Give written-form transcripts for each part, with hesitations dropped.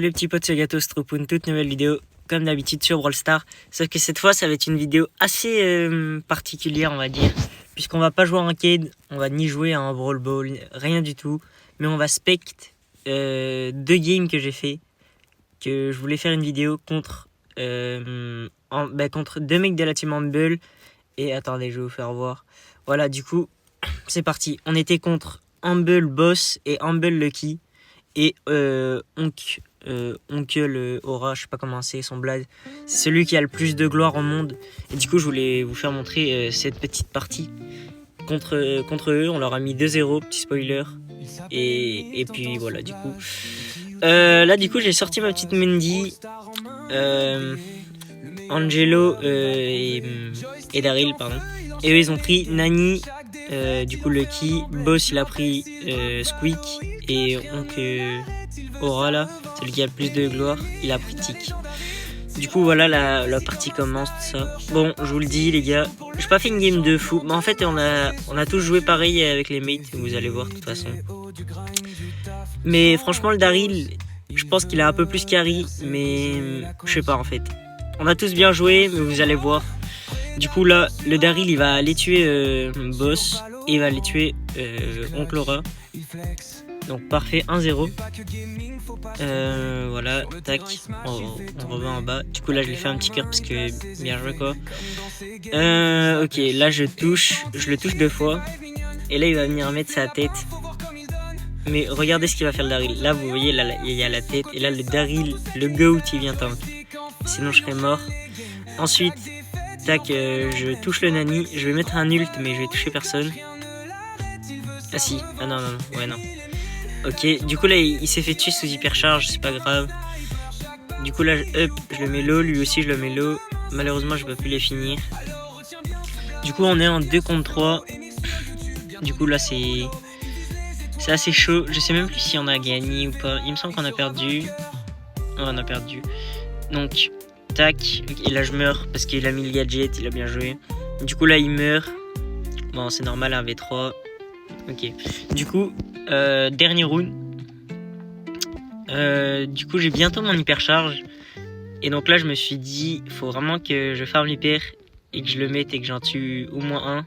Les petits potes, c'est Gato Stropoun, toute nouvelle vidéo, comme d'habitude sur Brawl Stars. Sauf que cette fois, ça va être une vidéo assez particulière, on va dire. Puisqu'on va pas jouer en arcade, on va ni jouer à un Brawl Ball, rien du tout. Mais on va spect 2 games que j'ai fait. Que je voulais faire une vidéo contre, contre 2 mecs de la team Humble. Et attendez, je vais vous faire voir. Voilà, du coup, c'est parti. On était contre Humble Boss et Humble Lucky. Et Oncle Aura, je sais pas comment c'est son blaze, c'est celui qui a le plus de gloire au monde. Et du coup, je voulais vous faire montrer cette petite partie contre eux. On leur a mis 2-0, petit spoiler. Et puis voilà, du coup. Là, du coup, j'ai sorti ma petite Mendy, Angelo et Daryl, pardon. Et eux, ils ont pris Nani, du coup Lucky, Boss il a pris Squeak, et Aura là, celui qui a le plus de gloire, il a pris Tick. Du coup voilà, la partie commence, tout ça. Bon, je vous le dis les gars, j'ai pas fait une game de fou, mais en fait on a tous joué pareil avec les mates, vous allez voir de toute façon. Mais franchement le Daryl, je pense qu'il a un peu plus carry, mais je sais pas en fait. On a tous bien joué, mais vous allez voir. Du coup là, le Daryl il va aller tuer Boss et il va aller tuer Oncle Aura. Donc parfait, 1-0. Voilà, tac, on revient en bas. Du coup là je lui fais un petit cœur parce que bien joué quoi. Ok, là je le touche 2 fois. Et là il va venir mettre sa tête. Mais regardez ce qu'il va faire le Daryl. Là vous voyez, là il y a la tête. Et là le Daryl, le GOAT il vient tank. Sinon je serais mort. Ensuite, tac, je touche le Nani. Je vais mettre un ult mais je vais toucher personne. Ah si, ah non, ouais non. Ok, du coup là il s'est fait tuer sous hypercharge, c'est pas grave. Du coup là, je le mets low, lui aussi je le mets low. Malheureusement je peux plus les finir. Du coup on est en 2 contre 3. Du coup là c'est assez chaud. Je sais même plus si on a gagné ou pas. Il me semble qu'on a perdu. Ouais, on a perdu. Donc, tac, et là je meurs parce qu'il a mis le gadget, il a bien joué. Du coup là il meurt. Bon c'est normal, un V3. Ok, du coup, dernier round. Du coup, j'ai bientôt mon hypercharge. Et donc là, je me suis dit, il faut vraiment que je farme l'hyper et que je le mette et que j'en tue au moins un.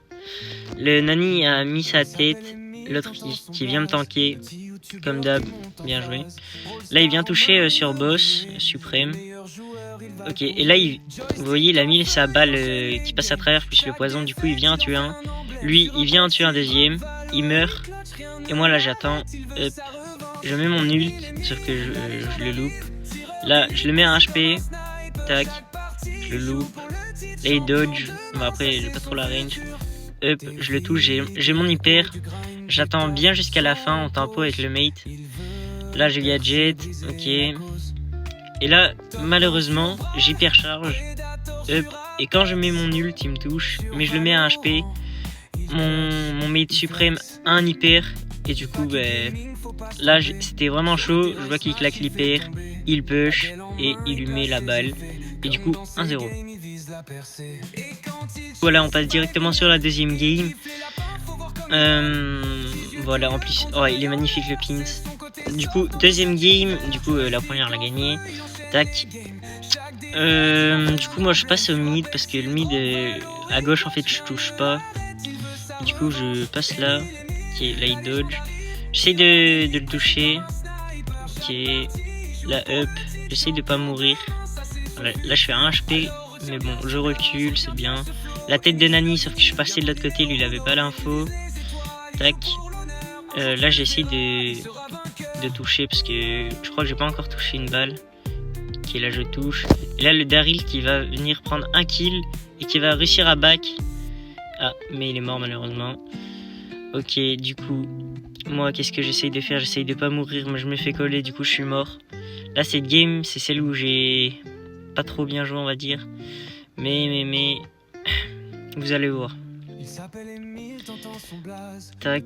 Le Nani a mis sa tête. L'autre qui vient me tanker, comme d'hab, bien joué. Là, il vient toucher sur Boss, Suprême. Ok, et là, vous voyez, il a mis sa balle qui passe à travers, plus le poison. Du coup, il vient en tuer un. Lui, il vient en tuer un deuxième. Il meurt. Et moi, là, j'attends. Je mets mon ult, sauf que je le loupe. Là, je le mets à HP. Tac. Je le loupe. Là, il dodge. Bon, après, j'ai pas trop la range. Je le touche. J'ai mon hyper. J'attends bien jusqu'à la fin en tempo avec le mate. Là, j'ai gadget. Ok. Et là, malheureusement, j'hypercharge. Et quand je mets mon ult, il me touche. Mais je le mets à HP. Mon mate suprême a un hyper. Et du coup, là, c'était vraiment chaud. Je vois qu'il claque l'hyper. Il push. Et il lui met la balle. Et du coup, 1-0. Voilà, on passe directement sur la deuxième game. Voilà, en plus, oh, il est magnifique le pins. Du coup, deuxième game. Du coup, la première, l'a gagné. Tac. Du coup, moi, je passe au mid parce que le mid à gauche, en fait, je touche pas. Du coup, je passe là. Ok, là, il dodge. J'essaie de le toucher. Ok. Là, j'essaie de pas mourir. Là, je fais un HP. Mais bon, je recule, c'est bien. La tête de Nani, sauf que je suis passé de l'autre côté, lui, il avait pas l'info. Tac. Là, j'essaie de toucher parce que je crois que j'ai pas encore touché une balle. Ok, là, je touche. Et là, le Daryl qui va venir prendre un kill et qui va réussir à back. Ah, mais il est mort malheureusement. Ok, du coup, moi, qu'est-ce que j'essaye de faire? J'essaye de pas mourir, mais je me fais coller, du coup, je suis mort. Là, cette game, c'est celle où j'ai pas trop bien joué, on va dire. Mais, vous allez voir. Tac.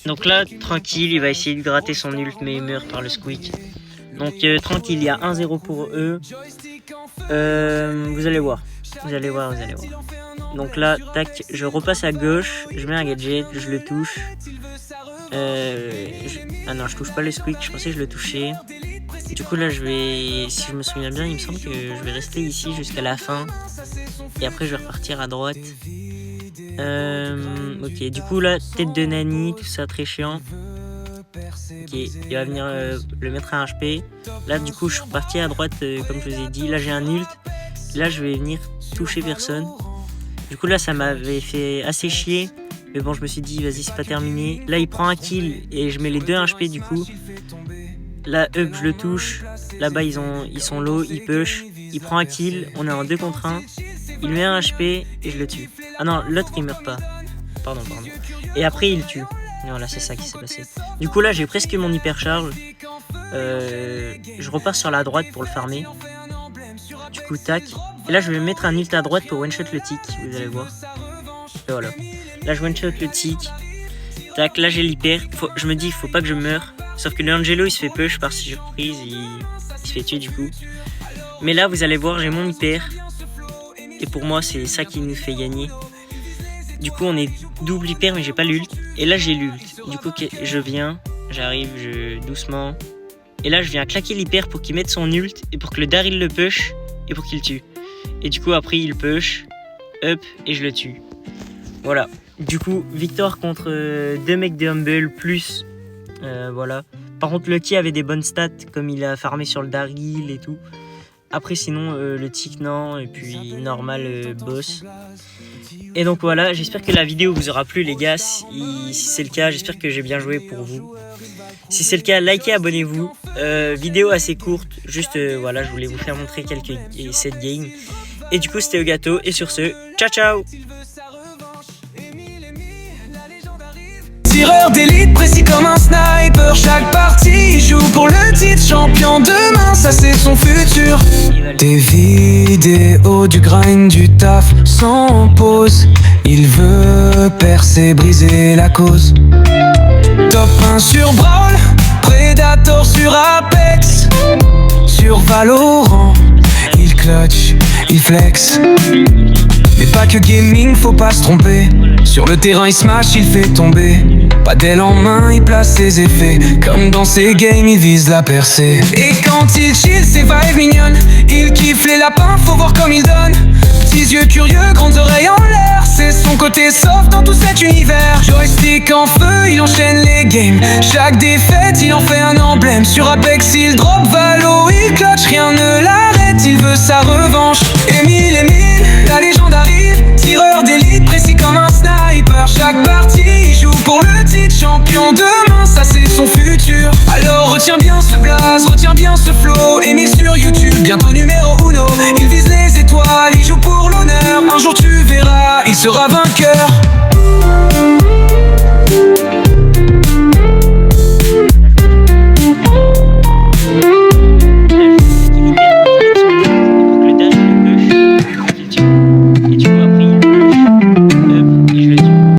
Donc là, tranquille, il va essayer de gratter son ult, mais il meurt par le squeak. Donc, tranquille, il y a 1-0 pour eux. Vous allez voir. Vous allez voir. Donc là, tac, je repasse à gauche, je mets un gadget, je le touche. Ah non, je touche pas le squeak, je pensais que je le touchais. Du coup là je vais, si je me souviens bien, il me semble que je vais rester ici jusqu'à la fin. Et après je vais repartir à droite. Ok, du coup là, tête de Nani, tout ça très chiant. Ok, il va venir le mettre à 1 HP. Là du coup je suis reparti à droite comme je vous ai dit. Là j'ai un ult. Là je vais venir toucher personne. Du coup là ça m'avait fait assez chier. Mais bon je me suis dit vas-y c'est pas terminé. Là il prend un kill et je mets les deux 1 HP du coup. Là Up je le touche. Là-bas ils sont low, ils push. Il prend un kill, on est en 2 contre 1. Il met un HP et je le tue. Ah non, l'autre il meurt pas. Pardon. Et après il tue. Et voilà, c'est ça qui s'est passé. Du coup là j'ai presque mon hypercharge. Je repars sur la droite pour le farmer. Du coup tac. Et là je vais mettre un ult à droite pour one shot le tick, vous allez voir. Et voilà. Là je one shot le tick. Tac, là j'ai l'hyper. Je me dis il faut pas que je meure. Sauf que le Angelo il se fait push par surprise, il se fait tuer du coup. Mais là vous allez voir j'ai mon hyper. Et pour moi c'est ça qui nous fait gagner. Du coup on est double hyper mais j'ai pas l'ult. Et là j'ai l'ult. Du coup je viens, j'arrive doucement. Et là je viens claquer l'hyper pour qu'il mette son ult. Et pour que le Daryl le push. Et pour qu'il tue. Et du coup après il push. Up et je le tue. Voilà. Du coup victoire contre 2 mecs de Humble plus. Voilà. Par contre Lucky avait des bonnes stats. Comme il a farmé sur le Daryl et tout. Après sinon le tick non. Et puis normal boss. Et donc voilà, j'espère que la vidéo vous aura plu les gars. Si c'est le cas, j'espère que j'ai bien joué pour vous. Si c'est le cas, likez, abonnez-vous. Vidéo assez courte, juste voilà, je voulais vous faire montrer quelques set games. Et du coup c'était au gâteau. Et sur ce, ciao ciao. Tireur d'élite, précis comme un sniper. Chaque partie, il joue pour le titre. Champion demain, ça c'est son futur. Des vidéos, du grind, du taf sans pause. Il veut percer, briser la cause. Top 1 sur Brawl, Predator sur Apex. Sur Valorant, il clutch, il flex. Mais pas que gaming, faut pas se tromper. Sur le terrain il smash, il fait tomber. Pas d'aile en main, il place ses effets. Comme dans ses games, il vise la percée. Et quand il chill, ses vibes mignonnes. Il kiffe les lapins, faut voir comme il donne. Petits yeux curieux, grandes oreilles en l'air. C'est son côté soft dans tout cet univers. Joystick en feu, il enchaîne les games. Chaque défaite, il en fait un emblème. Sur Apex, il drop Valo, il clutch, rien ne l'arrête. Il veut sa revanche. Emile, la légende arrive. Tireur d'élite, précis comme un sniper. Chaque partie, il joue pour le titre. Champion demain, ça c'est son futur. Alors retiens bien ce blaze, retiens bien ce flow. Emile sur YouTube, bientôt numéro 1. Il vise les étoiles, il joue pour l'honneur. Un jour tu verras, il sera vainqueur.